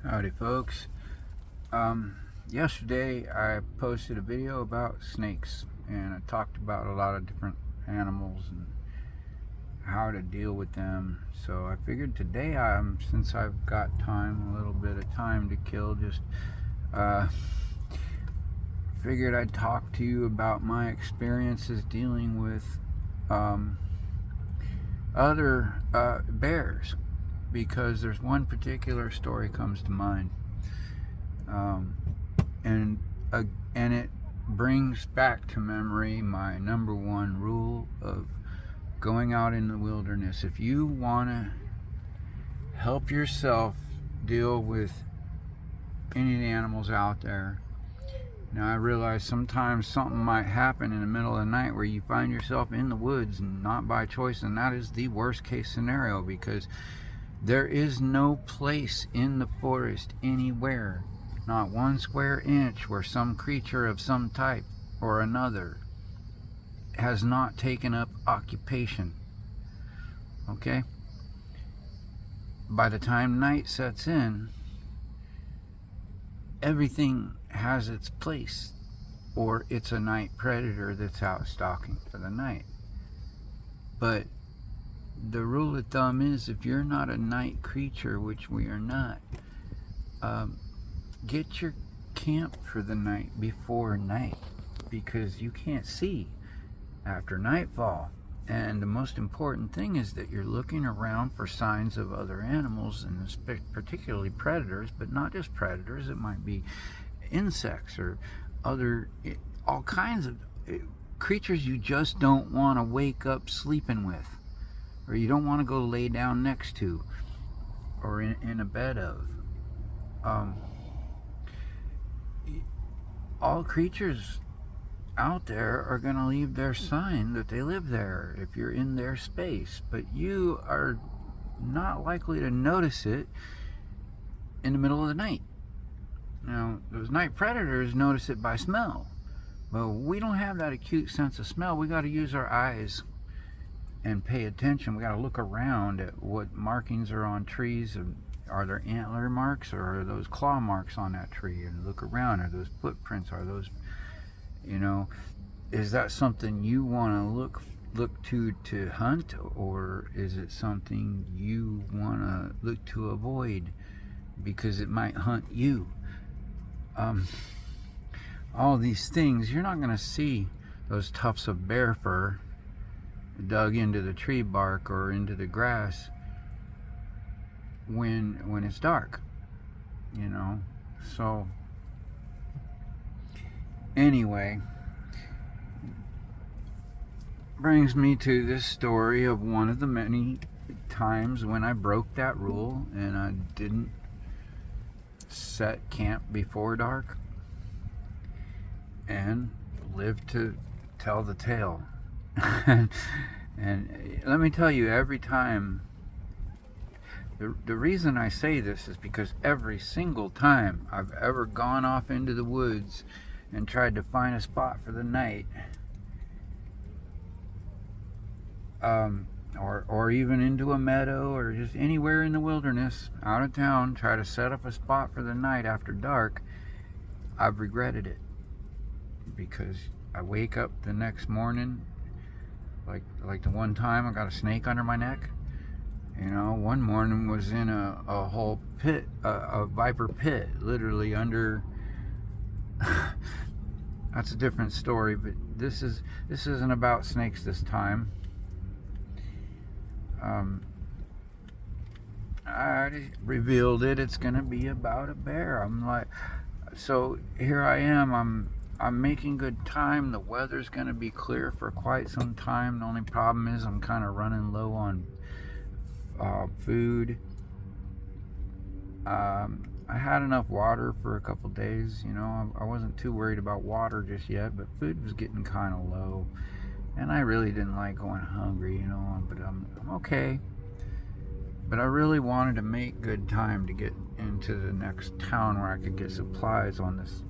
Howdy folks. Yesterday I posted a video about snakes and I talked about a lot of different animals and how to deal with them. So I figured today, since I've got time, a little bit of time to kill, just figured I'd talk to you about my experiences dealing with other bears, because there's one particular story comes to mind, um, and it brings back to memory my number one rule of going out in the wilderness. If you want to help yourself deal with any of the animals out there, now I realize sometimes something might happen in the middle of the night where you find yourself in the woods and not by choice, and that is the worst case scenario, because there is no place in the forest anywhere, not one square inch, where some creature of some type or another has not taken up occupation. Okay? By the time night sets in, everything has its place, or it's a night predator that's out stalking for the night. But the rule of thumb is, if you're not a night creature, which we are not, get your camp for the night before night, because you can't see after nightfall. And the most important thing is that you're looking around for signs of other animals, and particularly predators, but not just predators. It might be insects or all kinds of creatures you just don't want to wake up sleeping with, or you don't want to go lay down next to, or in a bed of. All creatures out there are going to leave their sign that they live there if you're in their space, but you are not likely to notice it in the middle of the night. Now, those night predators notice it by smell, but we don't have that acute sense of smell. We got to use our eyes and pay attention. We got to look around at what markings are on trees. Are there antler marks, or are those claw marks on that tree? And look around. Are those footprints? Are those, is that something you want to look to hunt, or is it something you want to look to avoid because it might hunt you? All these things, you're not going to see those tufts of bear fur dug into the tree bark or into the grass when it's dark, so anyway, brings me to this story of one of the many times when I broke that rule and I didn't set camp before dark and lived to tell the tale. And let me tell you, every time, the reason I say this is because every single time I've ever gone off into the woods and tried to find a spot for the night, or even into a meadow, or just anywhere in the wilderness, out of town, try to set up a spot for the night after dark, I've regretted it, because I wake up the next morning, like the one time I got a snake under my neck. One morning was in a whole pit, a viper pit, literally under. That's a different story, but this isn't about snakes this time. I revealed it. It's gonna be about a bear. So here I am. I'm making good time. The weather's gonna be clear for quite some time. The only problem is I'm kind of running low on food. I had enough water for a couple days. I wasn't too worried about water just yet, but food was getting kind of low, and I really didn't like going hungry. But I'm okay. But I really wanted to make good time to get into the next town where I could get supplies on this.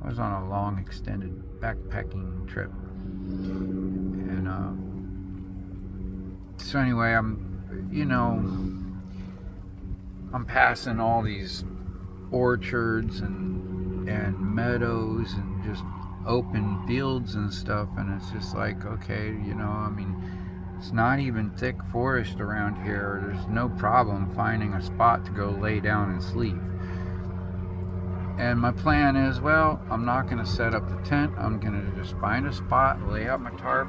I was on a long extended backpacking trip, and so anyway, I'm passing all these orchards and meadows and just open fields and stuff, and it's just like, okay, you know, I mean, it's not even thick forest around here. There's no problem finding a spot to go lay down and sleep. And my plan is, well, I'm not going to set up the tent. I'm going to just find a spot, lay out my tarp,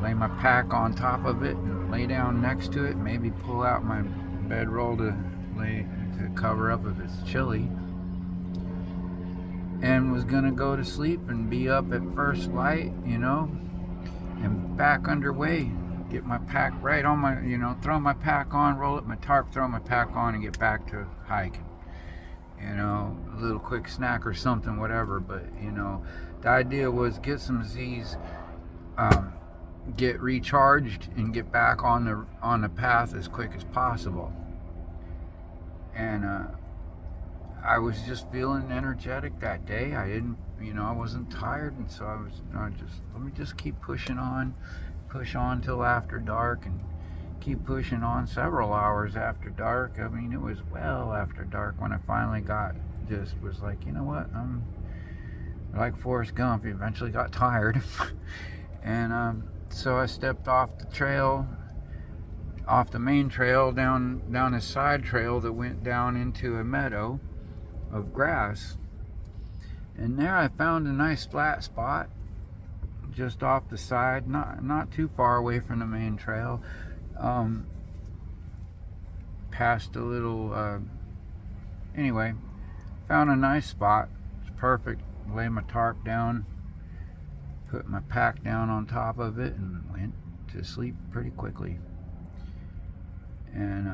lay my pack on top of it, and lay down next to it. Maybe pull out my bedroll to cover up if it's chilly. And was going to go to sleep and be up at first light, you know, and back underway. Get my pack right on my, you know, throw my pack on, roll up my tarp, throw my pack on, and get back to hiking. You know, a little quick snack or something, whatever. But, you know, the idea was get some Z's, get recharged, and get back on the path as quick as possible. And I was just feeling energetic that day. I didn't, you know, I wasn't tired, and so let me just keep push on till after dark, and keep pushing on several hours after dark. I mean, it was well after dark when I finally was like, you know what, I'm like Forrest Gump, eventually got tired. And so I stepped off the trail, off the main trail, down a side trail that went down into a meadow of grass. And there I found a nice flat spot just off the side, not too far away from the main trail. Past a little, anyway, found a nice spot. It's perfect. Lay my tarp down, put my pack down on top of it, and went to sleep pretty quickly. And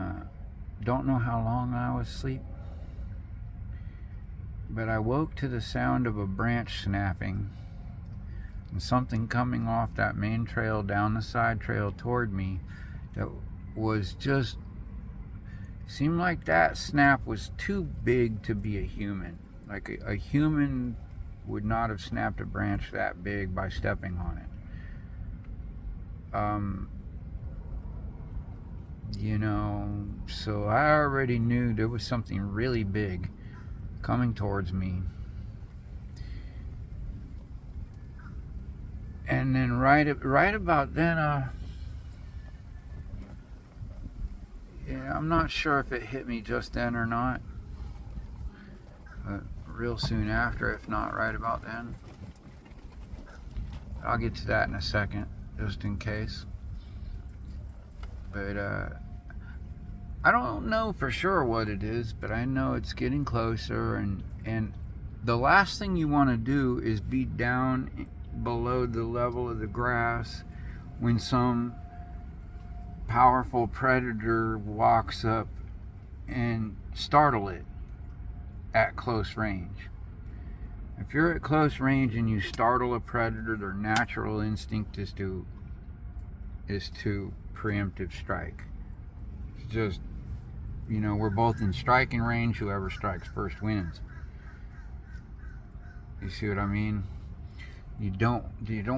don't know how long I was asleep, but I woke to the sound of a branch snapping and something coming off that main trail down the side trail toward me that was just, seemed like that snap was too big to be a human. Like a human would not have snapped a branch that big by stepping on it. You know, so I already knew there was something really big coming towards me. And then right about then, yeah, I'm not sure if it hit me just then or not, but real soon after, if not right about then. I'll get to that in a second, just in case. But I don't know for sure what it is, but I know it's getting closer, and the last thing you want to do is be down below the level of the grass when some powerful predator walks up and startle it at close range. If you're at close range and you startle a predator, their natural instinct is to preemptive strike. It's just, you know, we're both in striking range. Whoever strikes first wins. You see what I mean? You don't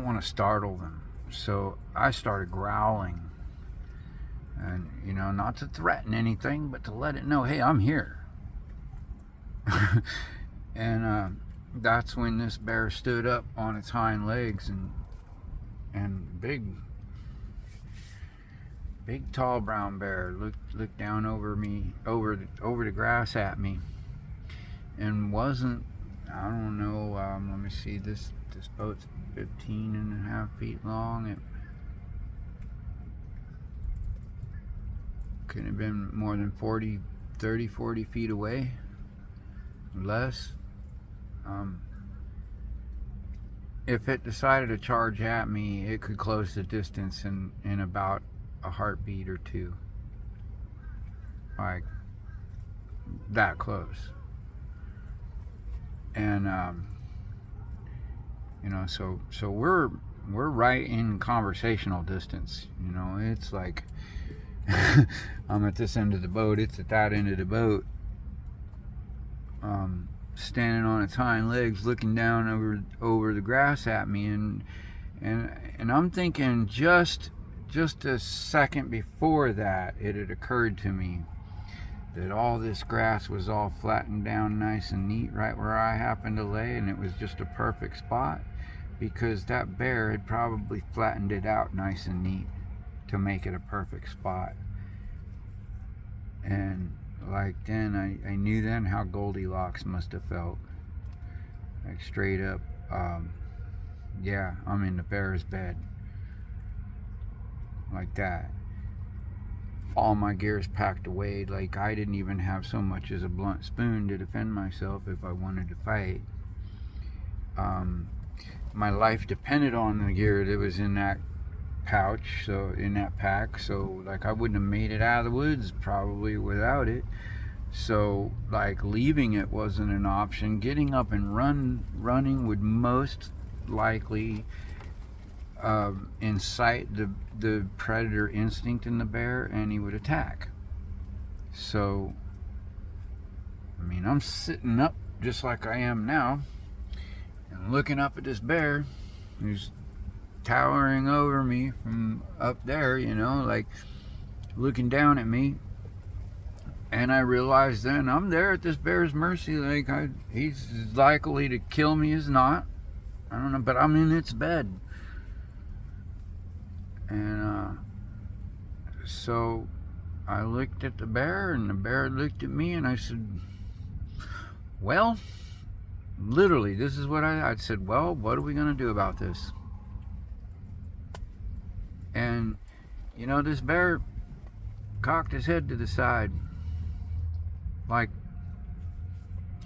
want to startle them. So I started growling, and, you know, not to threaten anything, but to let it know, hey, I'm here. And that's when this bear stood up on its hind legs, and big tall brown bear looked down over me, over the grass at me, and wasn't, I don't know, let me see, this boat's 15 and a half feet long. It couldn't have been more than 40 feet away, less. If it decided to charge at me, it could close the distance in about a heartbeat or two. Like, that close. And you know, so we're right in conversational distance. You know, it's like I'm at this end of the boat, it's at that end of the boat, standing on its hind legs, looking down over the grass at me, and I'm thinking just a second before that, it had occurred to me that all this grass was all flattened down nice and neat right where I happened to lay, and it was just a perfect spot, because that bear had probably flattened it out nice and neat to make it a perfect spot. And like then I knew then how Goldilocks must have felt. Like straight up, yeah, I'm in the bear's bed. Like that. All my gear's packed away. Like I didn't even have so much as a blunt spoon to defend myself if I wanted to fight. My life depended on the gear that was in that pouch, so in that pack. So like I wouldn't have made it out of the woods probably without it. So like leaving it wasn't an option. Getting up and running would most likely incite the predator instinct in the bear, and he would attack. So I mean, I'm sitting up just like I am now and looking up at this bear who's towering over me from up there, you know, like looking down at me. And I realized then I'm there at this bear's mercy. Like he's as likely to kill me as not. I don't know, but I'm in its bed. And so I looked at the bear, and the bear looked at me, and I said, well, literally, this is what I said, well, what are we going to do about this? And, you know, this bear cocked his head to the side, like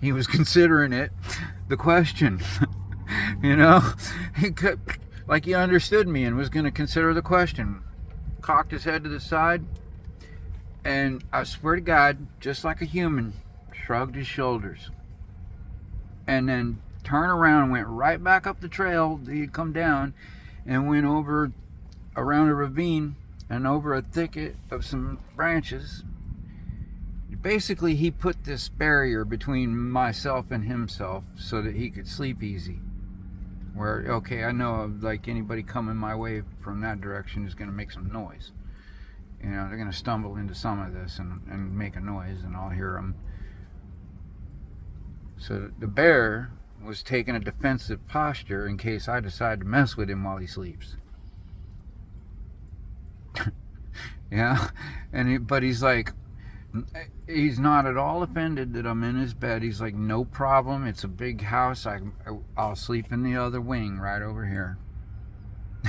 he was considering it, the question. You know, like he understood me and was going to consider the question. Cocked his head to the side, and I swear to God, just like a human, shrugged his shoulders, and then turned around and went right back up the trail that he'd come down, and went over around a ravine and over a thicket of some branches. Basically, he put this barrier between myself and himself so that he could sleep easy. Where, okay, I know like anybody coming my way from that direction is going to make some noise. You know, they're going to stumble into some of this and make a noise, and I'll hear them. So the bear was taking a defensive posture in case I decide to mess with him while he sleeps. Yeah, but he's like, he's not at all offended that I'm in his bed. He's like, no problem. It's a big house. I'll sleep in the other wing right over here.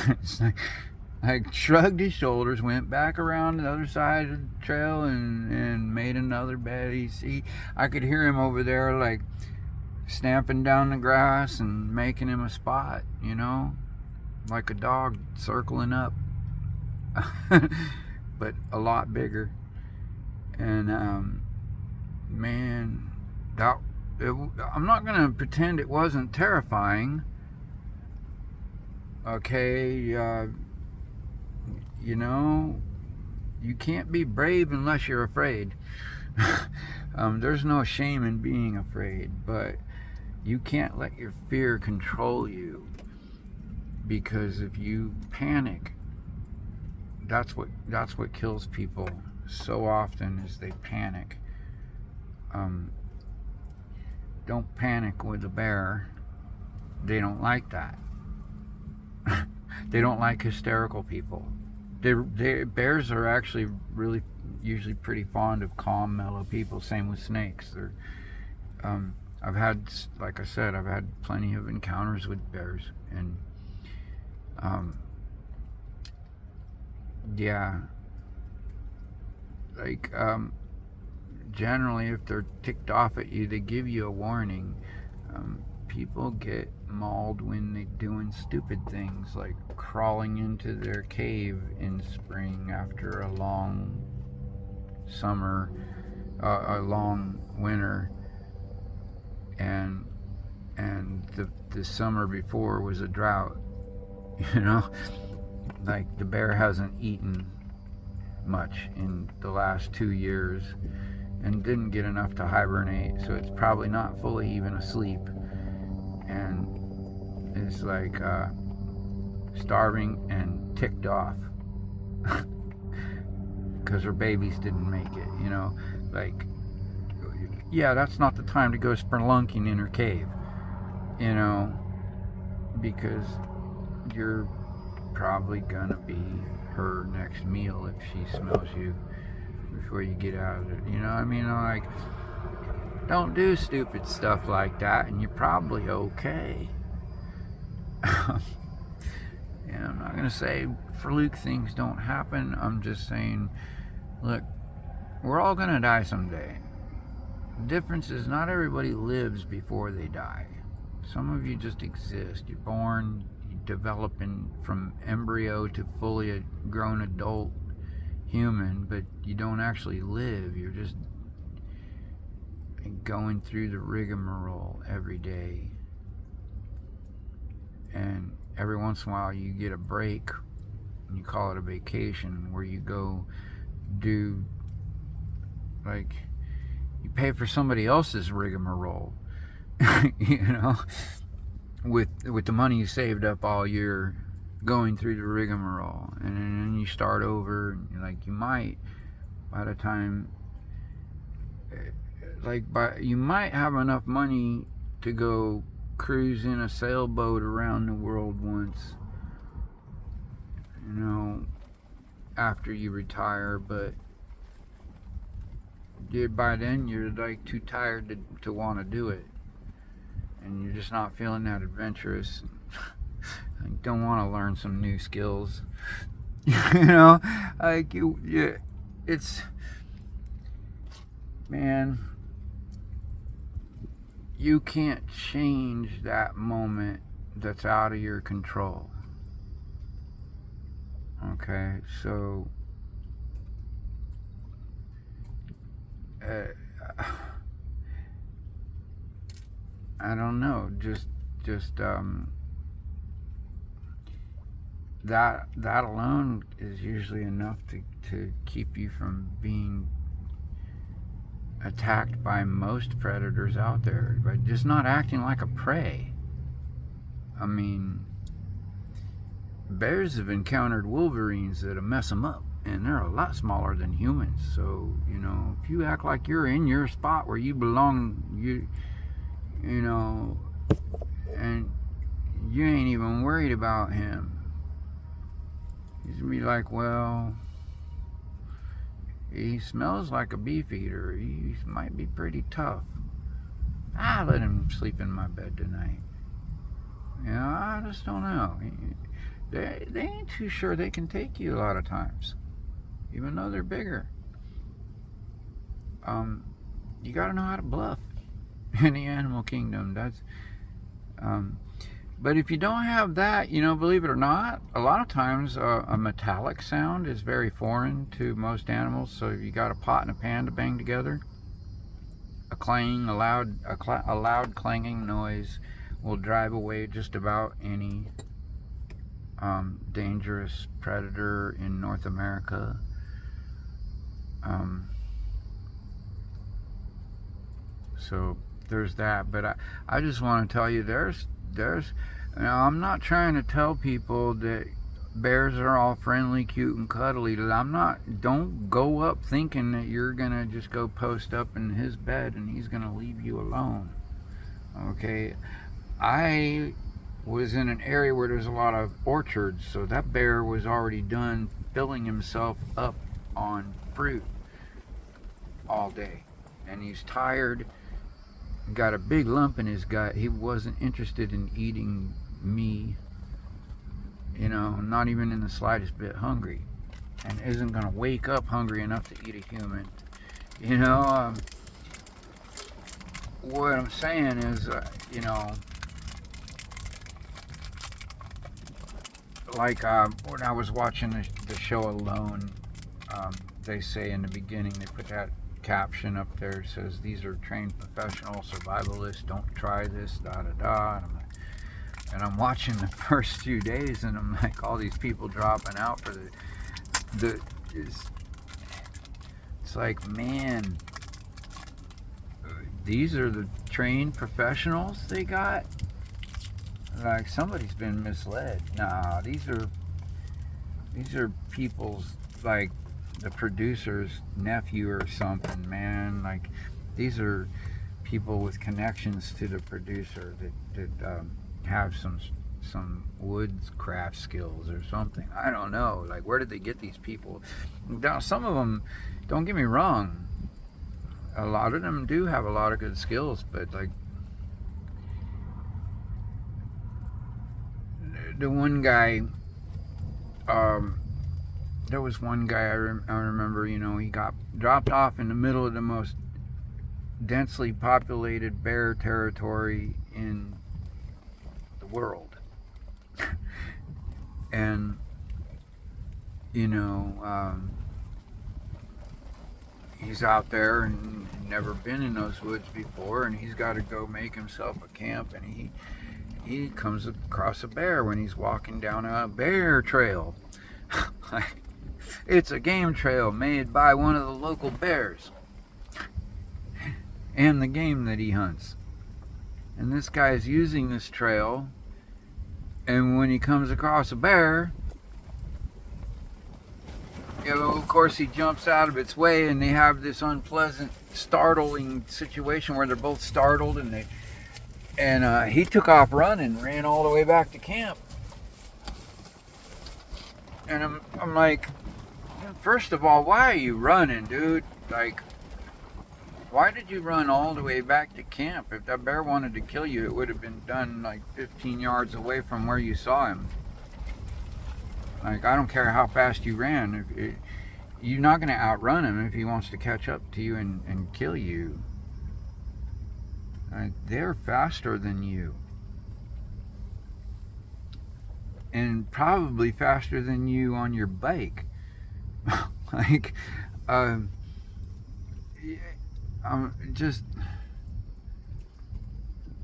It's like, I shrugged his shoulders, went back around the other side of the trail, and made another bed. I could hear him over there, like stamping down the grass and making him a spot, you know, like a dog circling up, but a lot bigger. And man, I'm not gonna pretend it wasn't terrifying. Okay, you know, you can't be brave unless you're afraid. There's no shame in being afraid, but you can't let your fear control you, because if you panic, that's what kills people so often, is they panic. Don't panic with a bear. They don't like that. They don't like hysterical people. Bears are actually really usually pretty fond of calm, mellow people. Same with snakes. I've had, like I said, I've had plenty of encounters with bears, and yeah, like generally, if they're ticked off at you, they give you a warning. People get mauled when they're doing stupid things, like crawling into their cave in spring after a long summer, a long winter, and the summer before was a drought. You know, like the bear hasn't eaten much in the last 2 years and didn't get enough to hibernate, so it's probably not fully even asleep, and it's like starving and ticked off because her babies didn't make it, you know. Like, yeah, that's not the time to go spelunking in her cave, you know, because you're probably gonna be her next meal if she smells you before you get out of it. You know what I mean? Like, don't do stupid stuff like that, and you're probably okay. And I'm not gonna say fluke things don't happen. I'm just saying, look, we're all gonna die someday. The difference is not everybody lives before they die. Some of you just exist. You're born, you develop from embryo to fully grown adult human, but you don't actually live. You're just going through the rigmarole every day. And every once in a while you get a break, and you call it a vacation, where you go do, like, you pay for somebody else's rigmarole, you know, with the money you saved up all year going through the rigmarole. And then you start over, and like, you might, by the time, you might have enough money to go cruise in a sailboat around the world once, you know, after you retire, but by then you're like too tired to want to do it, and you're just not feeling that adventurous. You don't want to learn some new skills. You know, like, it's, man, you can't change that moment that's out of your control. Okay, so I don't know, just that alone is usually enough to keep you from being attacked by most predators out there, by just not acting like a prey. I mean, bears have encountered wolverines that'll mess them up, and they're a lot smaller than humans. So, you know, if you act like you're in your spot where you belong, you know, and you ain't even worried about him, he's gonna be like, well, he smells like a beef eater, he might be pretty tough, I let him sleep in my bed tonight. You know, I just don't know. They ain't too sure they can take you a lot of times, even though they're bigger. You got to know how to bluff in the animal kingdom. That's but if you don't have that, you know, believe it or not, a lot of times a metallic sound is very foreign to most animals. So if you got a pot and a pan to bang together, a loud clanging noise will drive away just about any dangerous predator in North America. So there's that. But I just want to tell you, there's now, I'm not trying to tell people that bears are all friendly, cute, and cuddly. Don't go up thinking that you're gonna just go post up in his bed and he's gonna leave you alone. Okay, I was in an area where there's a lot of orchards, so that bear was already done filling himself up on fruit all day, and he's tired, got a big lump in his gut. He wasn't interested in eating me, you know, not even in the slightest bit hungry, and isn't gonna wake up hungry enough to eat a human. You know, what I'm saying is, you know, like when I was watching the show Alone, they say in the beginning, they put that caption up there, it says, these are trained professional survivalists, don't try this, da da da. And I'm watching the first few days, and I'm like, all these people dropping out for it's like, man, these are the trained professionals they got? Like, somebody's been misled. Nah, these are people's, like, the producer's nephew or something, man. Like, these are people with connections to the producer that have some woodcraft skills or something. I don't know. Like, where did they get these people? Now, some of them, don't get me wrong, a lot of them do have a lot of good skills, but like the one guy, there was one guy I remember, you know, he got dropped off in the middle of the most densely populated bear territory in the world. And, you know, he's out there and never been in those woods before, and he's got to go make himself a camp, and he comes across a bear when he's walking down a bear trail. It's a game trail made by one of the local bears and the game that he hunts. And this guy is using this trail, and when he comes across a bear, you know, of course he jumps out of its way, and they have this unpleasant, startling situation where they're both startled, and he took off running, ran all the way back to camp. And I'm like, first of all, why are you running, dude? Like, why did you run all the way back to camp? If that bear wanted to kill you, it would have been done like 15 yards away from where you saw him. Like, I don't care how fast you ran. You're not going to outrun him if he wants to catch up to you and kill you. They're faster than you. And probably faster than you on your bike. Like, just...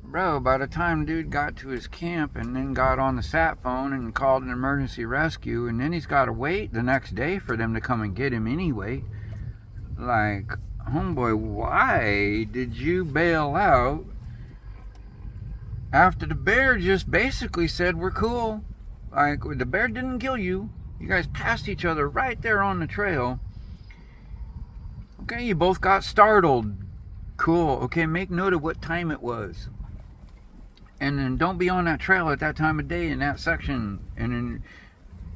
Bro, by the time dude got to his camp and then got on the sat phone and called an emergency rescue, and then he's got to wait the next day for them to come and get him anyway. Like, homeboy, why did you bail out after the bear just basically said we're cool? Like, the bear didn't kill you. You guys passed each other right there on the trail. Okay, you both got startled. Cool. Okay, make note of what time it was. And then don't be on that trail at that time of day in that section. And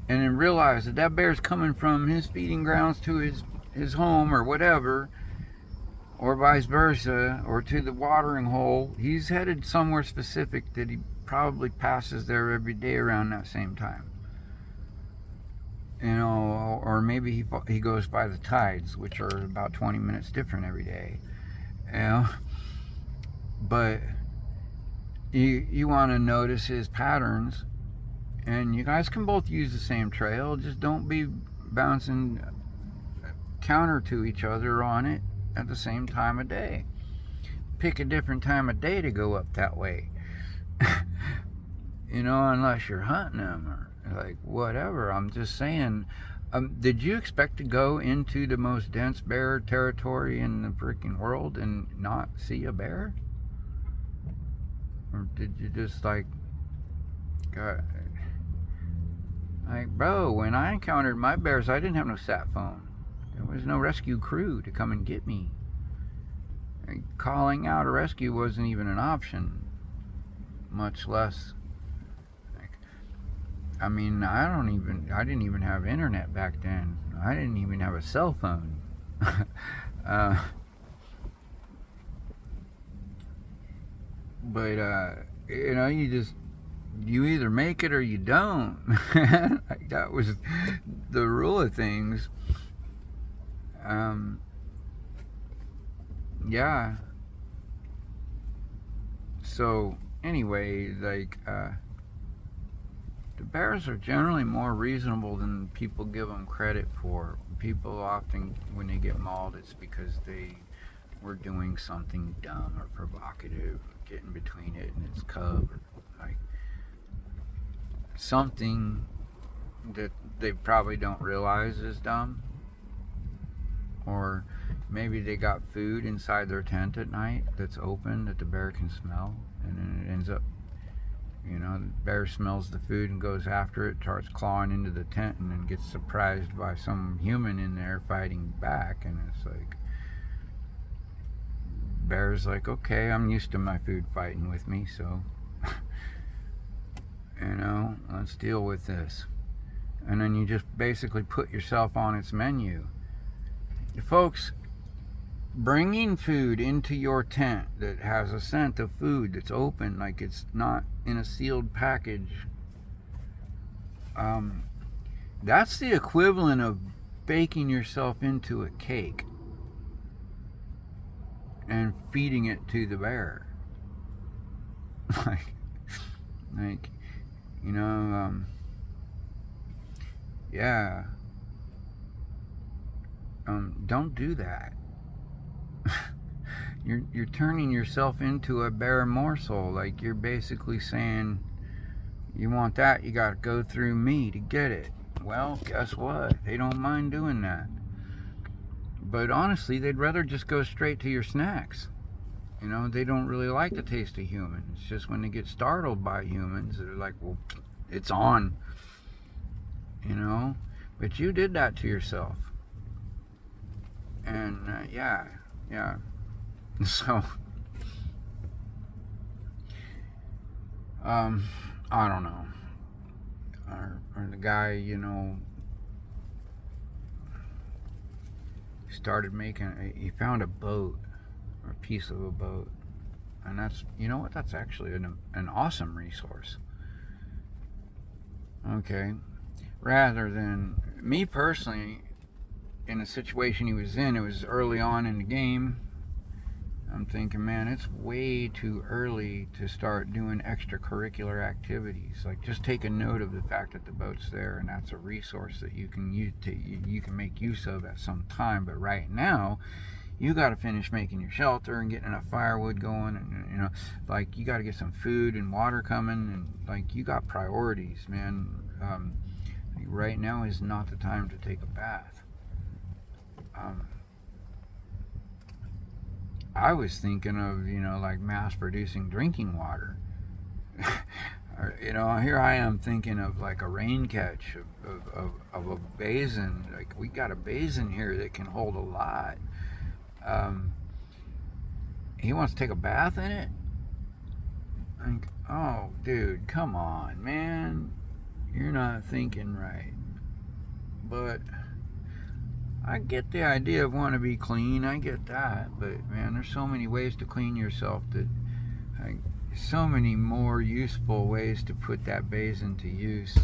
then realize that bear's coming from his feeding grounds to his home or whatever, or vice versa, or to the watering hole. He's headed somewhere specific that he probably passes there every day around that same time. You know, or maybe he goes by the tides, which are about 20 minutes different every day. You know, but you want to notice his patterns, and you guys can both use the same trail. Just don't be bouncing counter to each other on it at the same time of day. Pick a different time of day to go up that way. You know, unless you're hunting them or like whatever. I'm just saying, did you expect to go into the most dense bear territory in the freaking world and not see a bear? Or did you just like bro, when I encountered my bears, I didn't have no sat phone. There was no rescue crew to come and get me. Calling out a rescue wasn't even an option, much less. I mean, I didn't even have internet back then. I didn't even have a cell phone. But you know, you either make it or you don't. Like, that was the rule of things. Yeah. So anyway, like, the bears are generally more reasonable than people give them credit for. People often, when they get mauled, it's because they were doing something dumb or provocative, getting between it and its cub, or like something that they probably don't realize is dumb. Or maybe they got food inside their tent at night that's open that the bear can smell, and then it ends up You know, the bear smells the food and goes after it, starts clawing into the tent, and then gets surprised by some human in there fighting back. And it's like, bear's like, okay, I'm used to my food fighting with me, so, you know, let's deal with this. And then you just basically put yourself on its menu. Folks, bringing food into your tent that has a scent of food that's open, like it's not in a sealed package, that's the equivalent of baking yourself into a cake and feeding it to the bear. like, you know, yeah. Don't do that. You're turning yourself into a bear morsel. Like, you're basically saying, you want that, you gotta go through me to get it. Well, guess what? They don't mind doing that. But honestly, they'd rather just go straight to your snacks. You know, they don't really like the taste of human. It's just when they get startled by humans, they're like, well, it's on. You know? But you did that to yourself. And, yeah. So, I don't know. Or the guy, you know, started making, he found a boat, or a piece of a boat. And that's, you know what, that's actually an awesome resource. Okay. Rather than, me personally, in the situation he was in, it was early on in the game. I'm thinking, man, it's way too early to start doing extracurricular activities. Like, just take a note of the fact that the boat's there, and that's a resource that you can you can make use of at some time. But right now, you got to finish making your shelter and getting enough firewood going, and you know, like, you got to get some food and water coming, and like, you got priorities, man. Right now is not the time to take a bath. I was thinking of, you know, like, mass producing drinking water. Or, you know, here I am thinking of like a rain catch of a basin. Like, we got a basin here that can hold a lot. He wants to take a bath in it? Like, oh, dude, come on, man. You're not thinking right. But I get the idea of wanting to be clean. I get that. But, man, there's so many ways to clean yourself that, so many more useful ways to put that basin to use.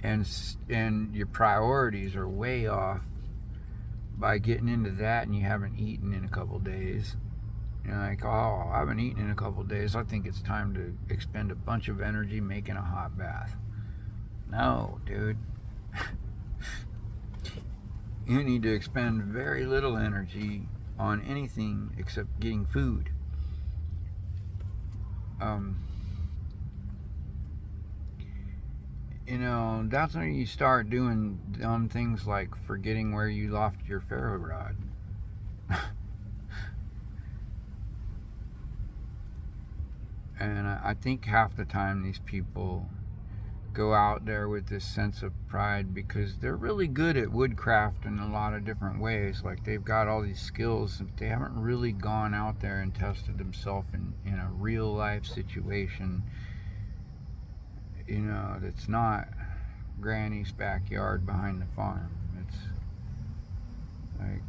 And your priorities are way off by getting into that, and you haven't eaten in a couple days. You're like, oh, I haven't eaten in a couple days. I think it's time to expend a bunch of energy making a hot bath. No, dude. You need to expend very little energy on anything except getting food. You know, that's when you start doing dumb things like forgetting where you left your ferro rod. And I think half the time these people go out there with this sense of pride because they're really good at woodcraft in a lot of different ways. Like, they've got all these skills, but they haven't really gone out there and tested themselves in a real life situation, you know, that's not Granny's backyard behind the farm. It's like,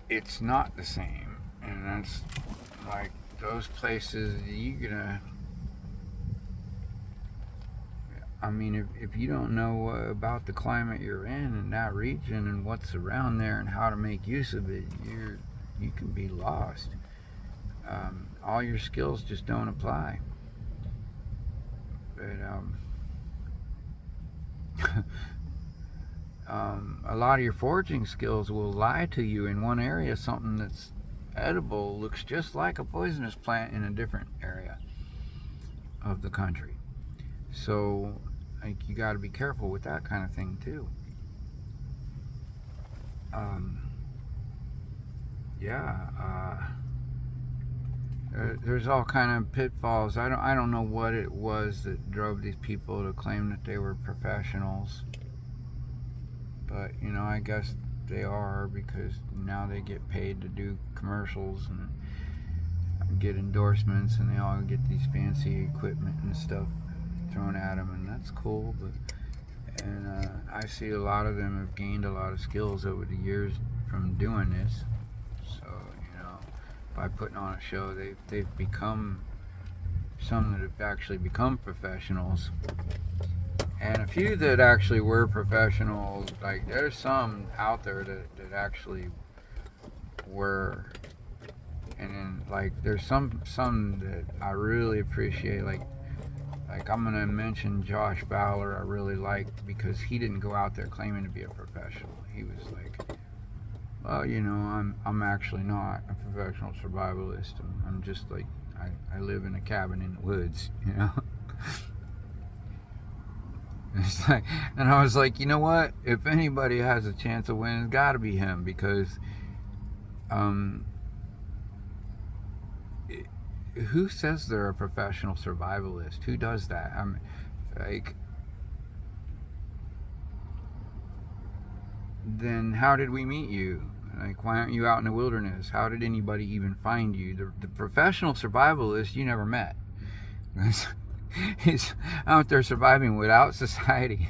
it's not the same. And that's like, those places, I mean, if you don't know about the climate you're in that region and what's around there and how to make use of it, you can be lost. All your skills just don't apply. But a lot of your foraging skills will lie to you. In one area, something that's edible looks just like a poisonous plant in a different area of the country. So, like, you got to be careful with that kind of thing too. Yeah. there's all kind of pitfalls. I don't know what it was that drove these people to claim that they were professionals, but I guess they are, because now they get paid to do commercials and get endorsements, and they all get these fancy equipment and stuff thrown at them, and that's cool. And I see a lot of them have gained a lot of skills over the years from doing this. So by putting on a show, they've become some that have actually become professionals, and a few that actually were professionals. Like, there's some out there that actually were. And then, like, there's some that I really appreciate. Like I'm gonna mention Josh Bowler. I really liked, because he didn't go out there claiming to be a professional. He was like, well, I'm actually not a professional survivalist. I'm just like, I live in a cabin in the woods. It's like, and I was like, you know what? If anybody has a chance of winning, it's got to be him, because who says they're a professional survivalist? Who does that? I'm like, then how did we meet you? Like, why aren't you out in the wilderness? How did anybody even find you? The professional survivalist you never met. He's out there surviving without society.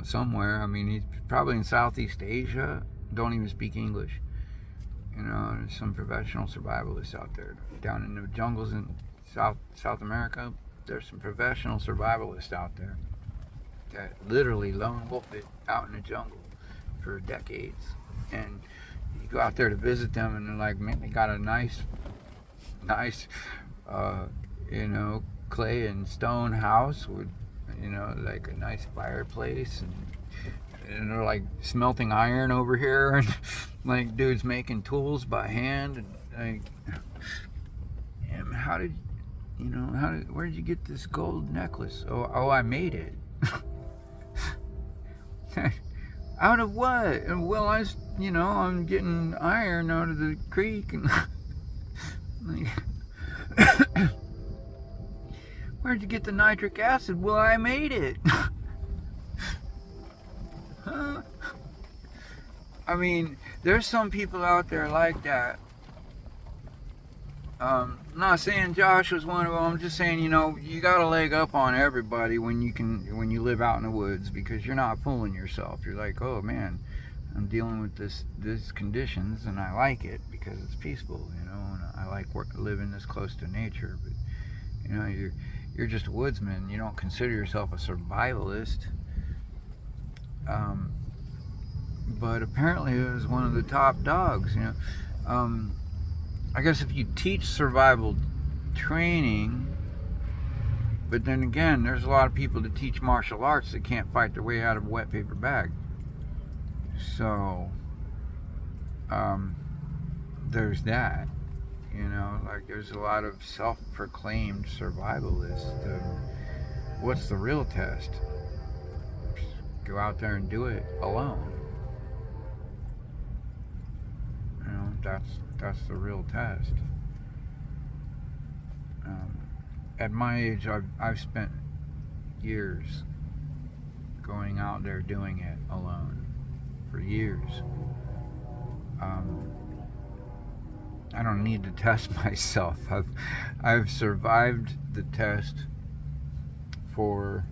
Somewhere. I mean, he's probably in Southeast Asia. Don't even speak English. There's some professional survivalists out there. Down in the jungles in South America, there's some professional survivalists out there that literally lone wolf it out in the jungle for decades. And you go out there to visit them, and they're like, man, they got a nice clay and stone house with like a nice fireplace, and they're like smelting iron over here, and like dudes making tools by hand, and like, where did you get this gold necklace? Oh, I made it. Out of what? Well, I'm getting iron out of the creek, and like, where'd you get the nitric acid? Well, I made it. Huh? I mean, there's some people out there like that. I'm not saying Josh was one of them. I'm just saying, you got a leg up on everybody when you live out in the woods, because you're not fooling yourself. You're like, oh man, I'm dealing with these conditions, and I like it because it's peaceful, and I like living this close to nature. But you're just a woodsman. You don't consider yourself a survivalist. But apparently it was one of the top dogs. I guess if you teach survival training, but then again, there's a lot of people that teach martial arts that can't fight their way out of a wet paper bag. So there's that. Like, there's a lot of self-proclaimed survivalists. What's the real test? Go out there and do it alone. That's the real test. At my age, I've spent years going out there doing it alone for years. I don't need to test myself. I've survived the test for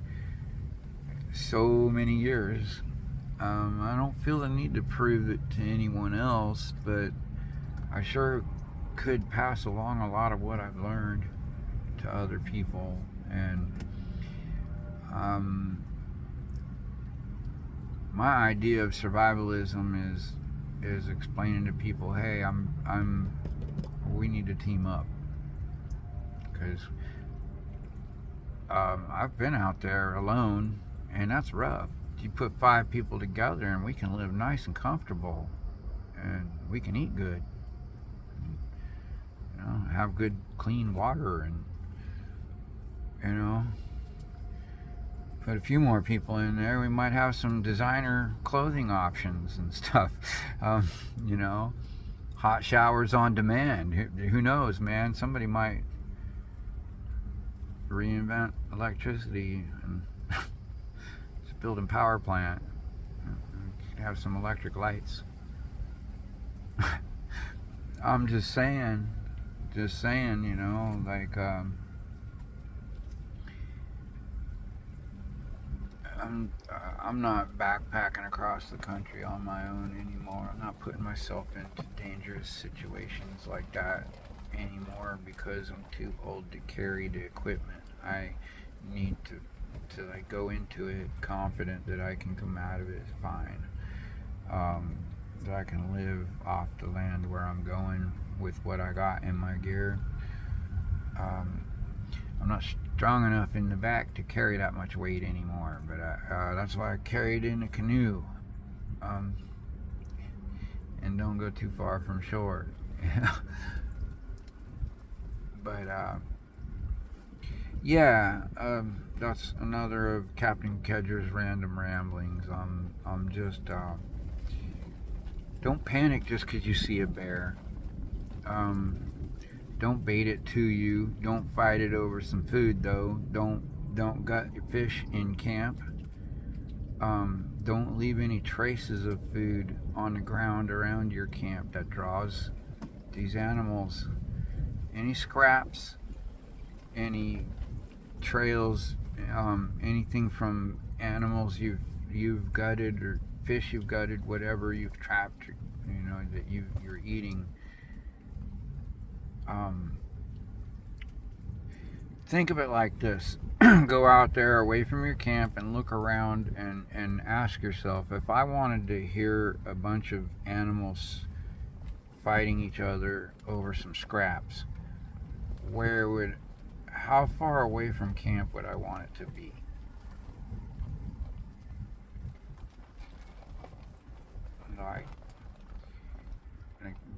so many years. I don't feel the need to prove it to anyone else, but I sure could pass along a lot of what I've learned to other people. And my idea of survivalism is explaining to people, hey, we need to team up, because I've been out there alone, and that's rough. You put 5 people together, and we can live nice and comfortable, and we can eat good, have good clean water, and put a few more people in there, we might have some designer clothing options and stuff. hot showers on demand. Who knows, man? Somebody might reinvent electricity and just building power plant. Have some electric lights. I'm just saying, you know, like I'm not backpacking across the country on my own anymore. I'm not putting myself into dangerous situations like that anymore because I'm too old to carry the equipment. I need to like go into it confident that I can come out of it fine. That I can live off the land where I'm going with what I got in my gear. I'm not strong enough in the back to carry that much weight anymore, but that's why I carry it in a canoe, and don't go too far from shore. But yeah, that's another of Captain Kedger's random ramblings. I'm just don't panic just because you see a bear. Don't bait it to you. Don't fight it over some food though. Don't gut your fish in camp. Don't leave any traces of food on the ground around your camp that draws these animals. Any scraps, any trails, anything from animals you've gutted or fish you've gutted, whatever you've trapped, you know, that you're eating. Think of it like this. Go out there away from your camp and look around and ask yourself, if I wanted to hear a bunch of animals fighting each other over some scraps, how far away from camp would I want it to be? Like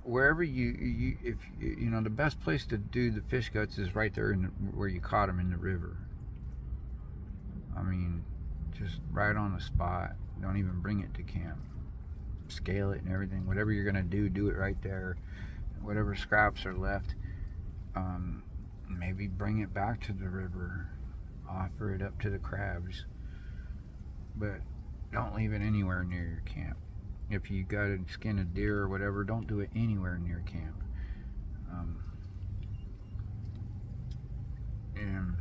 wherever if you know, the best place to do the fish guts is right there where you caught them in the river. I mean, just right on the spot. Don't even bring it to camp. Scale it and everything. Whatever you're gonna do it right there. Whatever scraps are left, maybe bring it back to the river. Offer it up to the crabs. But don't leave it anywhere near your camp. If you got to skin a deer or whatever, don't do it anywhere near camp. And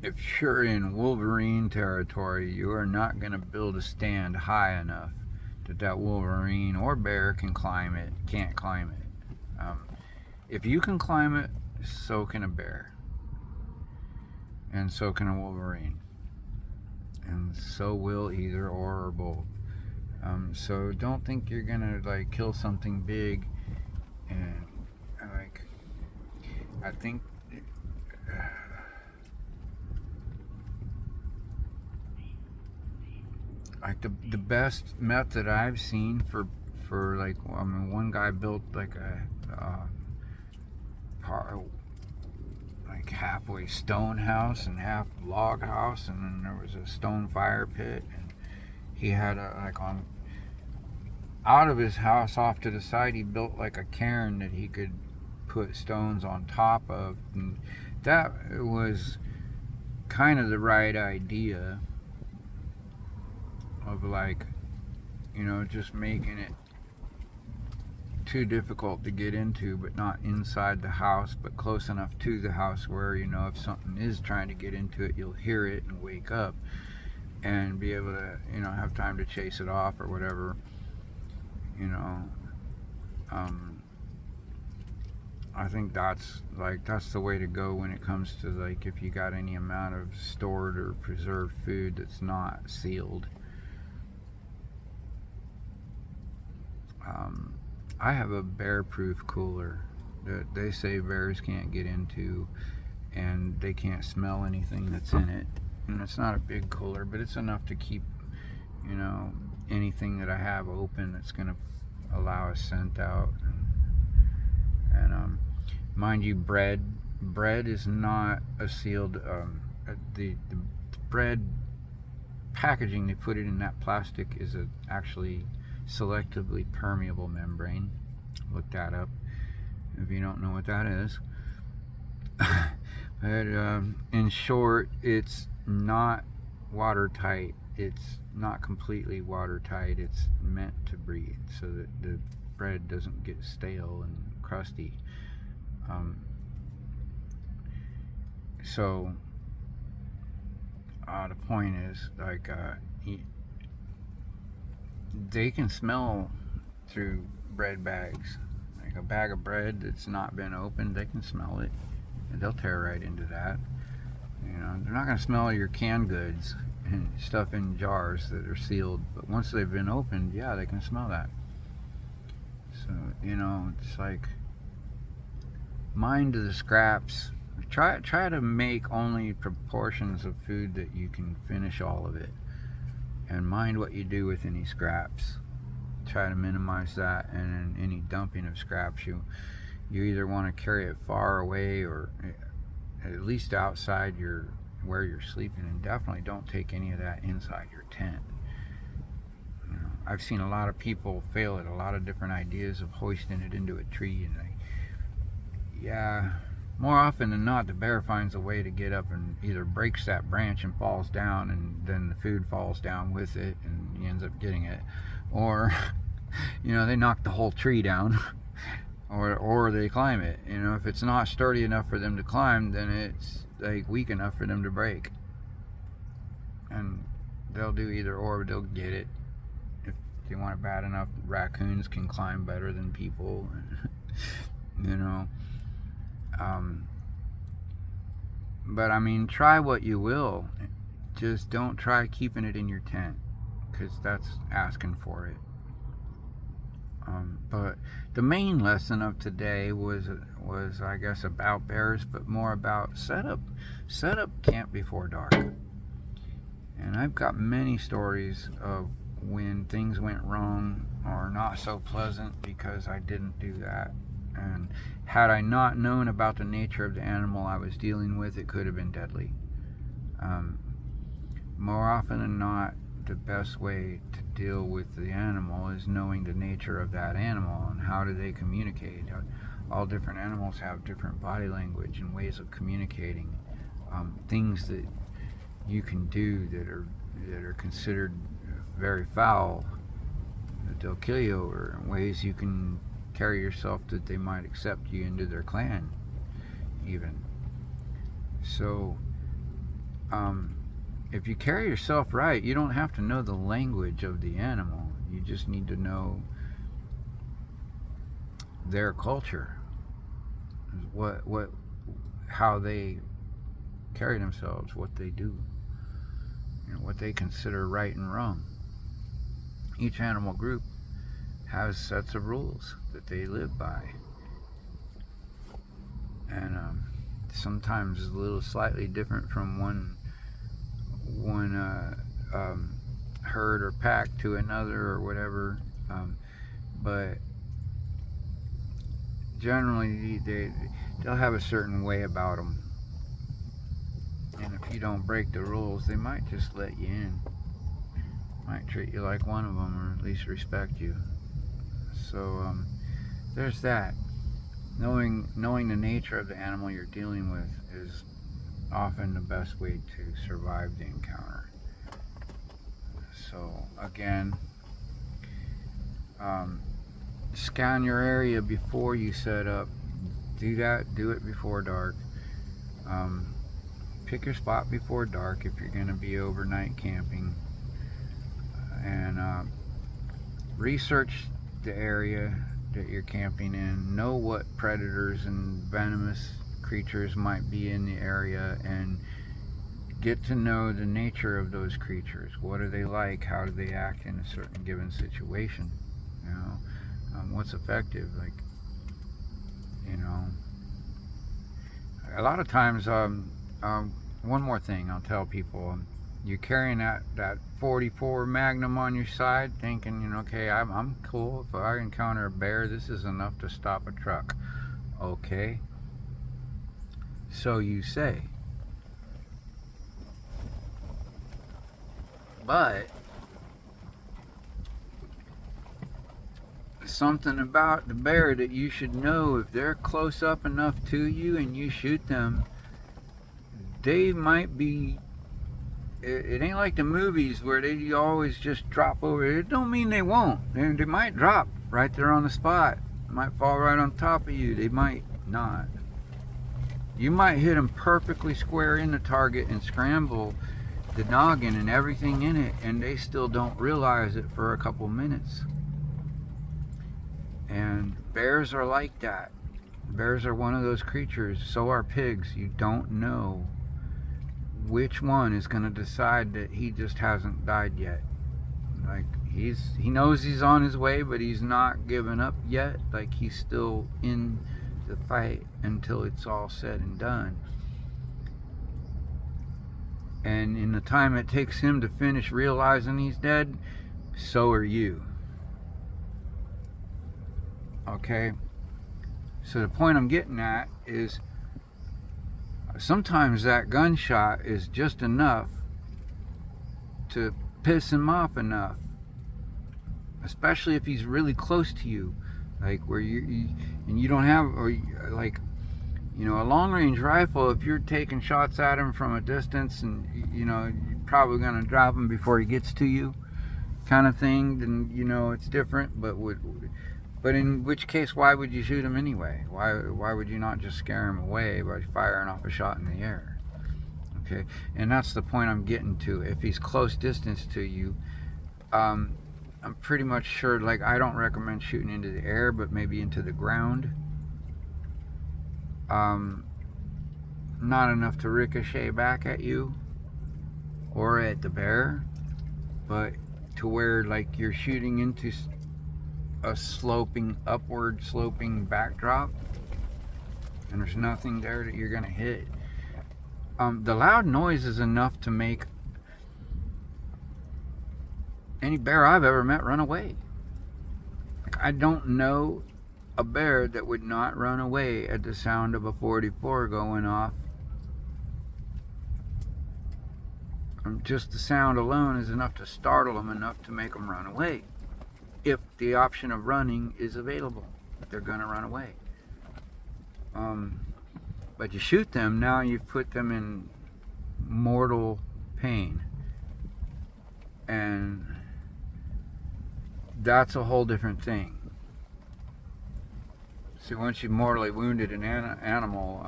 if you're in Wolverine territory, you are not going to build a stand high enough that Wolverine or bear can't climb it. If you can climb it, so can a bear. And so can a Wolverine. And so will either or both. So don't think you're gonna like kill something big, and like I think like the best method I've seen for like, I mean, one guy built like a like halfway stone house and half log house, and then there was a stone fire pit, and he had out of his house off to the side, he built like a cairn that he could put stones on top of, and that was kind of the right idea of, like, you know, just making it too difficult to get into, but not inside the house, but close enough to the house where, you know, if something is trying to get into it, you'll hear it and wake up and be able to, you know, have time to chase it off or whatever, you know. I think that's the way to go when it comes to, like, if you got any amount of stored or preserved food that's not sealed. I have a bear-proof cooler that they say bears can't get into, and they can't smell anything that's in it. And it's not a big cooler, but it's enough to keep, you know, anything that I have open that's going to allow a scent out. And mind you, bread is not a sealed. The bread packaging, they put it in that plastic, is actually selectively permeable membrane. Look that up if you don't know what that is. But in short, it's not watertight. It's not completely watertight. It's meant to breathe so that the bread doesn't get stale and crusty. So the point is, like, they can smell through bread bags. Like a bag of bread that's not been opened, they can smell it, and they'll tear right into that. You know, they're not going to smell your canned goods and stuff in jars that are sealed, but once they've been opened, yeah, they can smell that. So, you know, it's like, mind the scraps. Try to make only proportions of food that you can finish all of it, and mind what you do with any scraps. Try to minimize that, and in any dumping of scraps, you either want to carry it far away or at least outside where you're sleeping, and definitely don't take any of that inside your tent. You know, I've seen a lot of people fail at a lot of different ideas of hoisting it into a tree, and yeah, more often than not, the bear finds a way to get up and either breaks that branch and falls down, and then the food falls down with it, and he ends up getting it. Or, you know, they knock the whole tree down, or they climb it. You know, if it's not sturdy enough for them to climb, then it's like weak enough for them to break. And they'll do either or, they'll get it. If they want it bad enough, raccoons can climb better than people, you know. But I mean, try what you will. Just don't try keeping it in your tent, because that's asking for it. But the main lesson of today was I guess about bears, but more about set up camp before dark. And I've got many stories of when things went wrong or not so pleasant because I didn't do that. And had I not known about the nature of the animal I was dealing with, it could have been deadly. More often than not, the best way to deal with the animal is knowing the nature of that animal and how do they communicate. All different animals have different body language and ways of communicating. Things that you can do that are considered very foul, that they'll kill you over, and ways you can carry yourself that they might accept you into their clan even. So if you carry yourself right, you don't have to know the language of the animal. You just need to know their culture, how they carry themselves, what they do, you know, what they consider right and wrong. Each animal group has sets of rules that they live by, and sometimes a little slightly different from one herd or pack to another or whatever, but generally they'll have a certain way about them, and if you don't break the rules, they might just let you in, might treat you like one of them, or at least respect you. So there's that. Knowing the nature of the animal you're dealing with is often the best way to survive the encounter. So again, scan your area before you set up. Do it before dark. Pick your spot before dark if you're going to be overnight camping, and research the area that you're camping in. Know what predators and venomous creatures might be in the area, and get to know the nature of those creatures. What are they like? How do they act in a certain given situation? You know, what's effective? Like, you know, a lot of times, one more thing I'll tell people, you're carrying that 44 Magnum on your side, thinking, you know, okay, I'm cool. If I encounter a bear, this is enough to stop a truck. Okay, so you say. But something about the bear that you should know. If they're close up enough to you and you shoot them, they might be, it ain't like the movies where they always just drop over. It don't mean they won't. They might drop right there on the spot. Might fall right on top of you. They might not. You might hit them perfectly square in the target and scramble the noggin and everything in it, and they still don't realize it for a couple minutes. And bears are like that. Bears are one of those creatures. So are pigs. You don't know which one is going to decide that he just hasn't died yet. Like, he knows he's on his way, but he's not given up yet. Like, he's still in the fight until it's all said and done. And in the time it takes him to finish realizing he's dead, so are you. Okay? So the point I'm getting at is sometimes that gunshot is just enough to piss him off enough, especially if he's really close to you, like where you don't have, or like, you know, a long range rifle, if you're taking shots at him from a distance and you know you're probably going to drop him before he gets to you, kind of thing, then you know it's different. But in which case, why would you shoot him anyway? Why would you not just scare him away by firing off a shot in the air? Okay, and that's the point I'm getting to. If he's close distance to you, I'm pretty much sure, like, I don't recommend shooting into the air, but maybe into the ground. Not enough to ricochet back at you or at the bear, but to where, like, you're shooting into a upward sloping backdrop and there's nothing there that you're gonna hit. The loud noise is enough to make any bear I've ever met run away. Like, I don't know a bear that would not run away at the sound of a 44 going off. Just the sound alone is enough to startle them, enough to make them run away. If the option of running is available, they're gonna run away. But you shoot them, now you've put them in mortal pain, and that's a whole different thing. See, once you've mortally wounded an animal,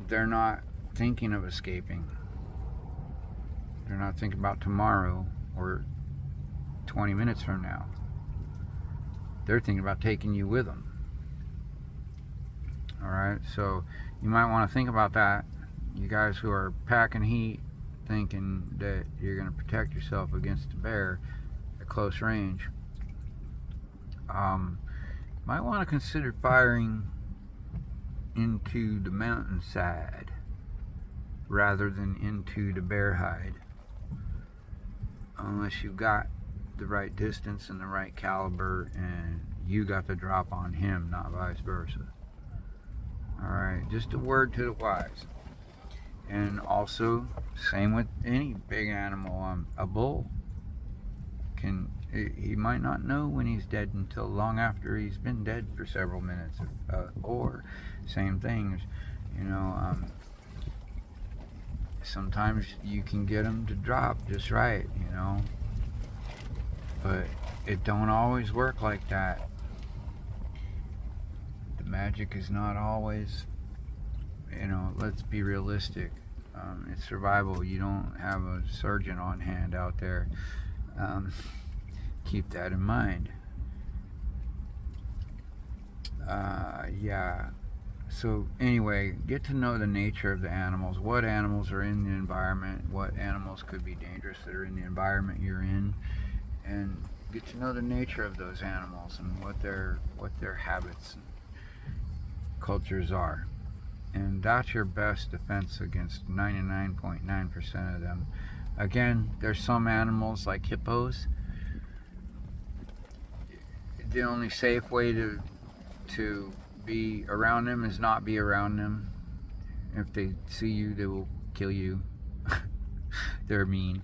they're not thinking of escaping. They're not thinking about tomorrow or 20 minutes from now. They're thinking about taking you with them. Alright, so you might want to think about that. You guys who are packing heat, thinking that you're going to protect yourself against a bear at close range, might want to consider firing into the mountainside rather than into the bear hide, unless you've got the right distance and the right caliber and you got the drop on him, not vice versa. Alright, just a word to the wise. And also, same with any big animal. A bull he might not know when he's dead until long after he's been dead for several minutes. Or same things, you know, sometimes you can get them to drop just right, you know, but it don't always work like that. The magic is not always, you know, let's be realistic. It's survival. You don't have a surgeon on hand out there. Keep that in mind. Yeah. So anyway, get to know the nature of the animals. What animals are in the environment? What animals could be dangerous that are in the environment you're in? And get to know the nature of those animals and what their habits and cultures are. And that's your best defense against 99.9% of them. Again, there's some animals like hippos. The only safe way to be around them is not be around them. If they see you, they will kill you. They're mean.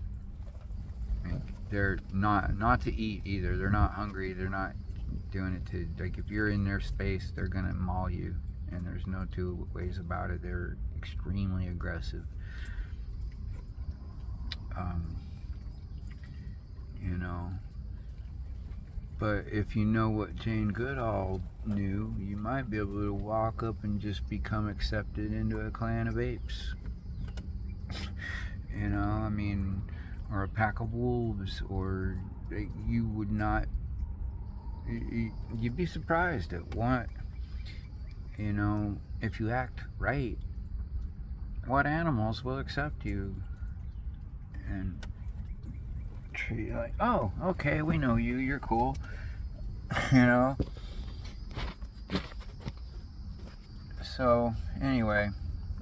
they're not to eat either. They're not hungry. They're not doing it to, like, if you're in their space, they're gonna maul you, and there's no two ways about it. They're extremely aggressive. You know, but if you know what Jane Goodall knew, you might be able to walk up and just become accepted into a clan of apes. You know, I mean, or a pack of wolves, or you would not, you'd be surprised at what, you know, if you act right, what animals will accept you and treat you like, oh, okay, we know you, you're cool. You know. So anyway,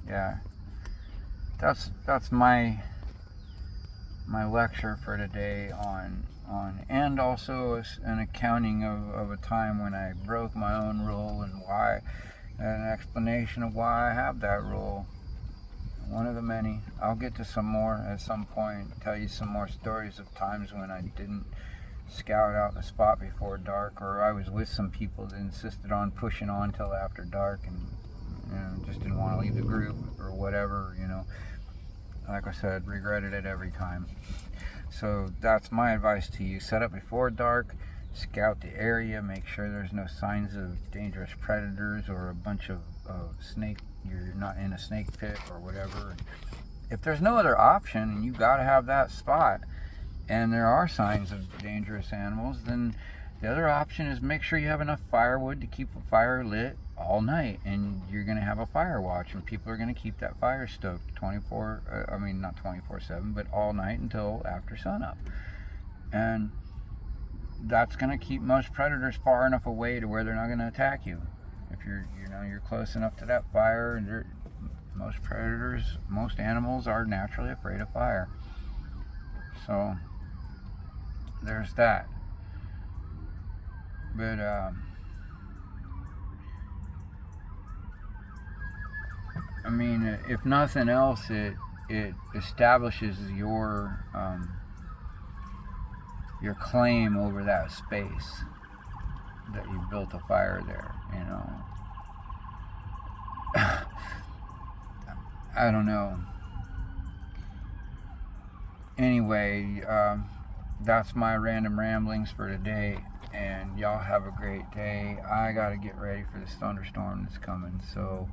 yeah, that's my lecture for today on and also an accounting of a time when I broke my own rule and why, and an explanation of why I have that rule. One of the many. I'll get to some more at some point, tell you some more stories of times when I didn't scout out the spot before dark, or I was with some people that insisted on pushing on till after dark, and you know, just didn't want to leave the group or whatever, you know. Like I said, regretted it every time. So that's my advice to you. Set up before dark, scout the area, make sure there's no signs of dangerous predators or a bunch of snake, you're not in a snake pit or whatever. If there's no other option and you got to have that spot and there are signs of dangerous animals, then the other option is make sure you have enough firewood to keep a fire lit all night, and you're going to have a fire watch, and people are going to keep that fire stoked 24, I mean not 24/7, but all night until after sunup. And that's going to keep most predators far enough away to where they're not going to attack you. If you're close enough to that fire, and most predators, most animals are naturally afraid of fire. So there's that. But I mean, if nothing else, it establishes your claim over that space, that you built a fire there, you know. I don't know. Anyway, that's my random ramblings for today, and y'all have a great day. I gotta get ready for this thunderstorm that's coming, so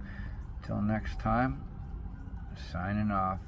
till next time, signing off.